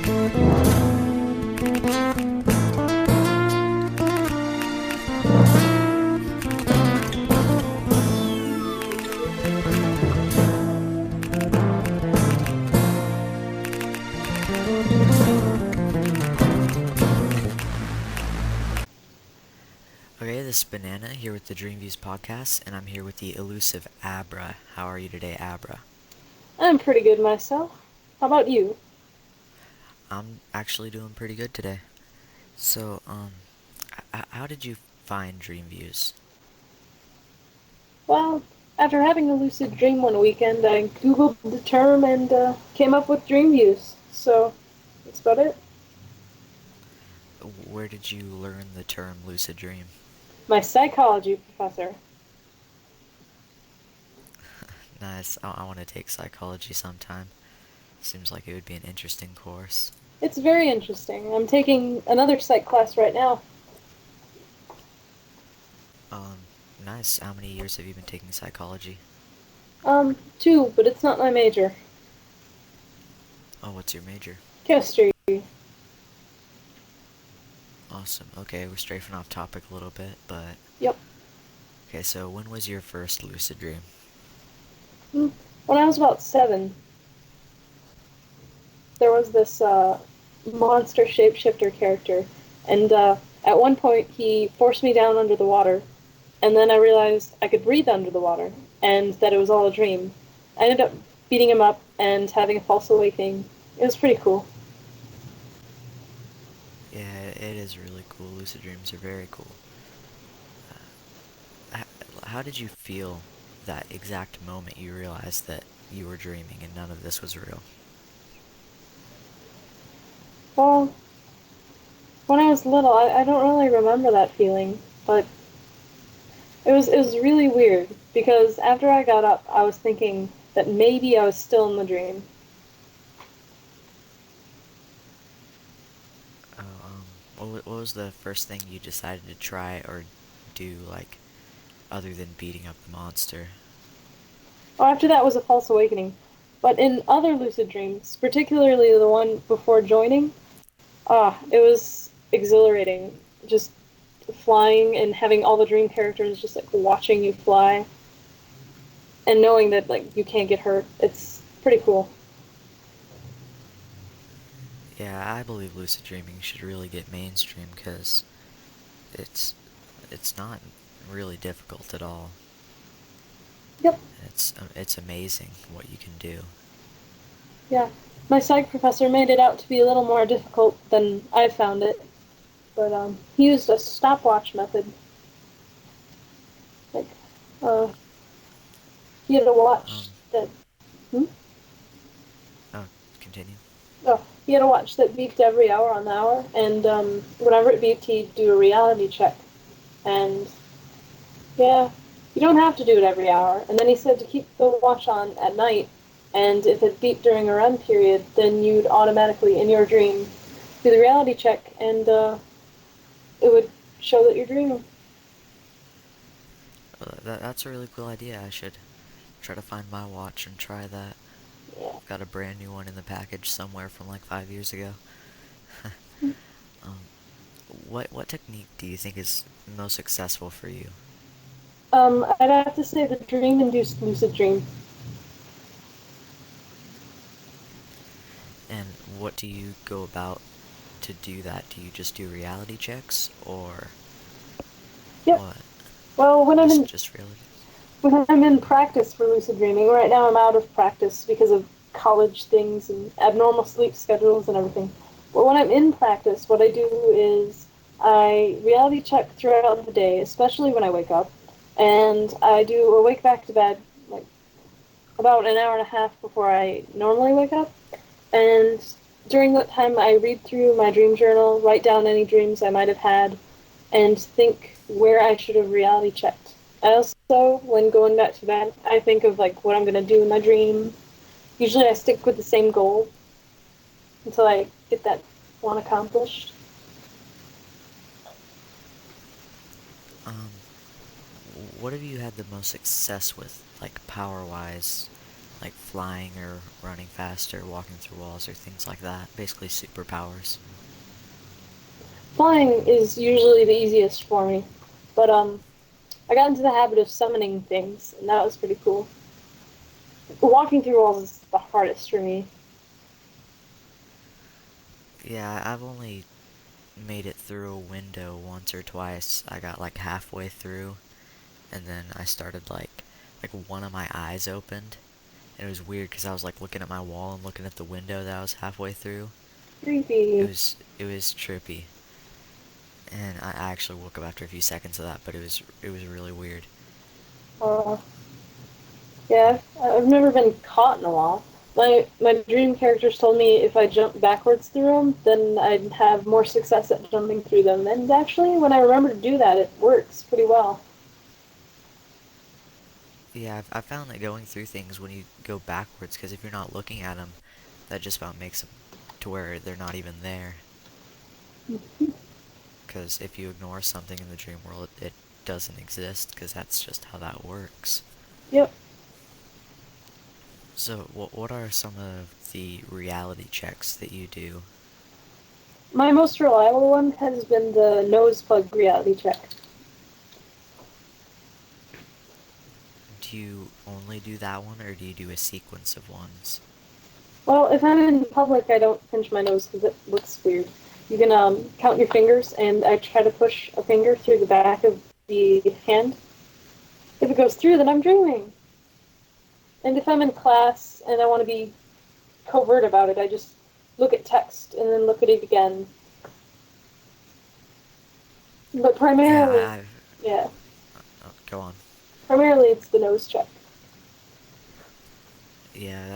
Okay, this is Banana here with the DreamViewsPodcasts, and I'm here with the elusive Abra. How are you today, Abra? I'm pretty good myself. How about you? I'm actually doing pretty good today. So, how did you find DreamViews? Well, after having a lucid dream one weekend, I googled the term and came up with dream views. So, that's about it. Where did you learn the term lucid dream? My psychology professor. Nice. I want to take psychology sometime. Seems like it would be an interesting course. It's very interesting. I'm taking another psych class right now. Um, nice. How many years have you been taking psychology? Two, but it's not my major. Oh, what's your major? Chemistry. Awesome. Okay, we're strafing off topic a little bit, but Yep. okay. So, when was your first lucid dream? Hmm. When I was about 7, there was this monster shapeshifter character, and at one point he forced me down under the water, and then I realized I could breathe under the water, and that it was all a dream. I ended up beating him up and having a false awakening. It was pretty cool. Yeah, it is really cool. Lucid dreams are very cool. How did you feel that exact moment you realized that you were dreaming and none of this was real? Well, when I was little, I don't really remember that feeling, but it was really weird because after I got up, I was thinking that maybe I was still in the dream. What was the first thing you decided to try or do, like, other than beating up the monster? Well, after that was a false awakening. But in other lucid dreams, particularly the one before joining, it was exhilarating. Just flying and having all the dream characters just like watching you fly and knowing that like you can't get hurt. It's pretty cool. Yeah, I believe lucid dreaming should really get mainstream because it's it's not really difficult at all. Yep. It's amazing what you can do. Yeah. My psych professor made it out to be a little more difficult than I found it, but he used a stopwatch method. Like, uh, he had a watch Um, that. Hmm? oh, continue. Oh, he had a watch that beeped every hour on the hour, and whenever it beeped, he'd do a reality check. And yeah, you don't have to do it every hour. And then he said to keep the watch on at night, and if it beeped during a REM period, then you'd automatically, in your dream, do the reality check, and it would show that you're dreaming. That's a really cool idea. I should try to find my watch and try that. Yeah. I've got a brand new one in the package somewhere from like 5 years ago. um, what technique do you think is most successful for you? I'd have to say the dream-induced lucid dream. And what do you go about to do that? Do you just do reality checks or Yep. what? Well, Just reality checks? when I'm in practice for lucid dreaming, right now I'm out of practice because of college things and abnormal sleep schedules and everything. But when I'm in practice, what I do is I reality check throughout the day, especially when I wake up, and I do a wake back to bed like about an hour and a half before I normally wake up. And during that time, I read through my dream journal, write down any dreams I might have had, and think where I should have reality checked. I also, when going back to bed, I think of like what I'm gonna do in my dream. Usually, I stick with the same goal until I get that one accomplished. Um, what have you had the most success with, like power-wise? like flying or running faster, walking through walls, or things like that. Basically, superpowers. Flying is usually the easiest for me, but I got into the habit of summoning things, and that was pretty cool. Walking through walls is the hardest for me. Yeah, I've only made it through a window once or twice. I got like halfway through, and then I started like one of my eyes opened, and it was weird because I was like looking at my wall and looking at the window that I was halfway through. It Creepy. was it was trippy, and I actually woke up after a few seconds of that, but it was really weird. Uh, yeah, I've never been caught in a wall. My dream characters told me if I jumped backwards through them, then I'd have more success at jumping through them. And actually, when I remember to do that, it works pretty well. Yeah, I found that going through things when you go backwards, because if you're not looking at them, that just about makes them to where they're not even there. Because if you ignore something in the dream world, it doesn't exist, because that's just how that works. Yep. So, what are some of the reality checks that you do? My most reliable one has been the nose plug reality check. Do you only do that one, or do you do a sequence of ones? Well, if I'm in public, I don't pinch my nose because it looks weird. You can count your fingers, and I try to push a finger through the back of the hand. If it goes through, then I'm dreaming. And if I'm in class and I want to be covert about it, I just look at text and then look at it again. But Yeah, primarily, yeah, go on. primarily it's the nose check. Yeah,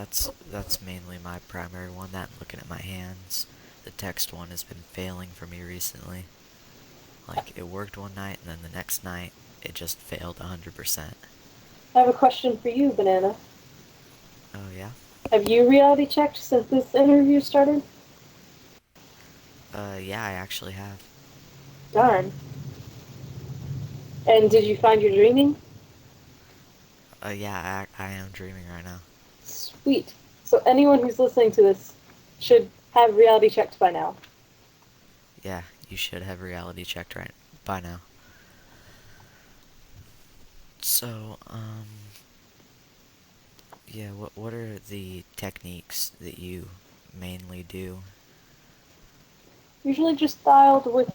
that's mainly my primary one, that and looking at my hands. The text one has been failing for me recently. Like, it worked one night, and then the next night, it just failed 100%. I have a question for you, Banana. Oh, yeah? Have you reality checked since this interview started? Yeah, I actually have. Darn. And did you find your dreaming? Yeah, I am dreaming right now. Sweet. So anyone who's listening to this should have reality checked by now. Yeah, you should have reality checked right by now. So, yeah, what are the techniques that you mainly do? Usually just dialed with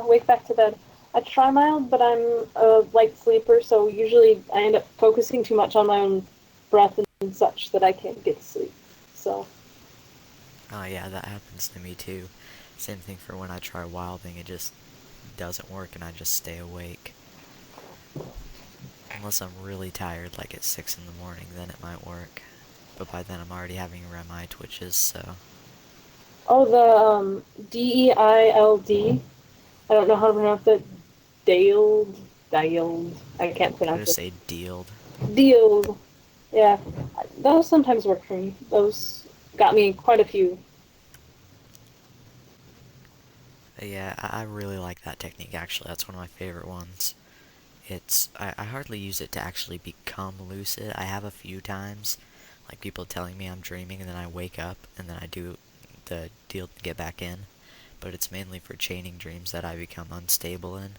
wake back to bed. I try mild, but I'm a light sleeper, so usually I end up focusing too much on my own breath and such that I can't get to sleep. So, Oh, yeah, that happens to me too. Same thing for when I try wilding, it just doesn't work and I just stay awake. Unless I'm really tired, like at 6 in the morning, then it might work. But by then I'm already having REM eye twitches, so... oh, the DEILD. I don't know how to pronounce it. Dialed. I can't I pronounce just it. say dealed. Dealed. Yeah, those sometimes work for me. Those got me quite a few. Yeah, I really like that technique, actually. That's one of my favorite ones. I hardly use it to actually become lucid. I have a few times, like people telling me I'm dreaming and then I wake up and then I do the deal to get back in. But it's mainly for chaining dreams that I become unstable in,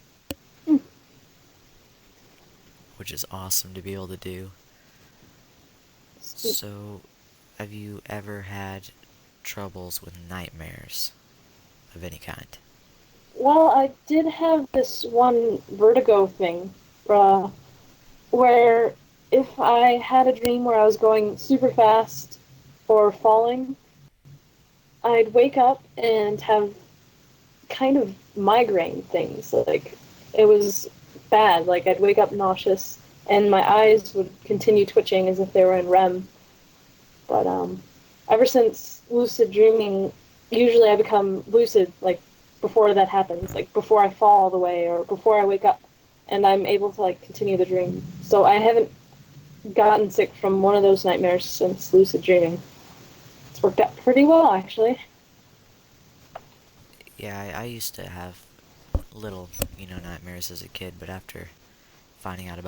Hmm. which is awesome to be able to do. So, have you ever had troubles with nightmares of any kind? Well, I did have this one vertigo thing, uh, where if I had a dream where I was going super fast or falling, I'd wake up and have kind of migraine things. Like, it was bad. Like, I'd wake up nauseous, and my eyes would continue twitching as if they were in REM. But ever since lucid dreaming, usually I become lucid like before that happens, like before I fall all the way or before I wake up, and I'm able to like continue the dream. So I haven't gotten sick from one of those nightmares since lucid dreaming. It's worked out pretty well actually. Yeah, I used to have little, nightmares as a kid, but after finding out about